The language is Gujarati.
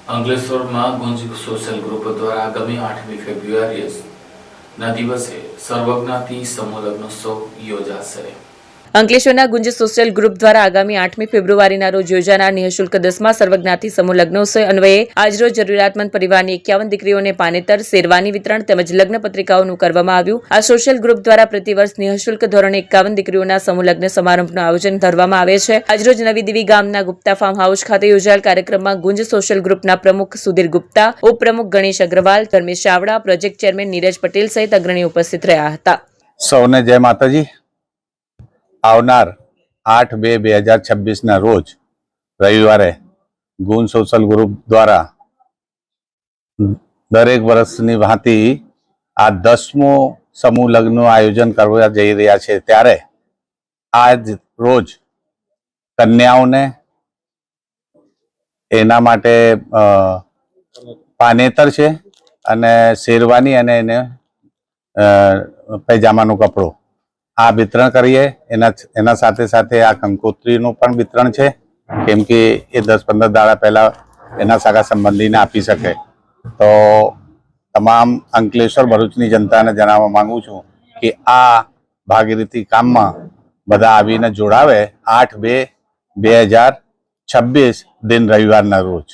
અંકલેશ્વરમાં ગુંજ સોશિયલ ગ્રુપ દ્વારા આગામી 8મી ફેબ્રુઆરીના દિવસે સર્વજ્ઞાતિ સમૂહ લગ્નોત્સવ યોજાશે। અંકલેશ્વરના ગુંજ સોશિયલ ગ્રુપ દ્વારા આગામી 8મી ફેબ્રુઆરીના રોજ યોજાનાર નિઃશુલ્ક 10મા સર્વજ્ઞાતિ સમૂહ લગ્નોત્સવ અન્વયે આજરોજ જરૂરિયાતમંદ પરિવારની 51 દીકરીઓને પાનેતર, શેરવાની વિતરણ તેમજ લગ્ન પત્રિકાઓનું કરવામાં આવ્યું। આ સોશિયલ ગ્રુપ દ્વારા પ્રતિવર્ષ નિઃશુલ્ક ધોરણે 51 દીકરીઓના સમૂહ લગ્ન સમારંભનું આયોજન કરવામાં આવે છે। આજરોજ નવી દિવી ગામના ગુપ્તા ફાર્મ હાઉસ ખાતે યોજાયેલ કાર્યક્રમમાં ગુંજ સોશિયલ ગ્રુપના પ્રમુખ સુધીર ગુપ્તા, ઉપપ્રમુખ ગણેશ અગ્રવાલ, ધર્મેશ ચાવડા, પ્રોજેક્ટ ચેરમેન નીરજ પટેલ સહિત અગ્રણીઓ ઉપસ્થિત રહ્યા હતા। સૌને જય માતાજી। આવનાર 8/2/2026 રોજ રવિવારે ગુંજ સોશિયલ ગ્રુપ દ્વારા દરેક વર્ષની ભાંતિ આ 10મો સમૂહ લગ્નનું આયોજન કરવા જઈ રહ્યા છે। ત્યારે આજ રોજ કન્યાઓને એના માટે પાનેતર છે અને શેરવાની અને એને પૈજામાનું કપડું આ વિતરણ કરીએ। એના સાથે સાથે આ કંકોત્રીનું પણ વિતરણ છે, કેમ કે એ 10-15 દાડા પહેલા એના સગા સંબંધીને આપી શકે। તો તમામ અંકલેશ્વર ભરૂચની જનતાને જણાવવા માંગુ છું કે આ ભાગીરથી કામમાં બધા આવીને જોડાવે 8/2/2026 દિન રવિવારના રોજ।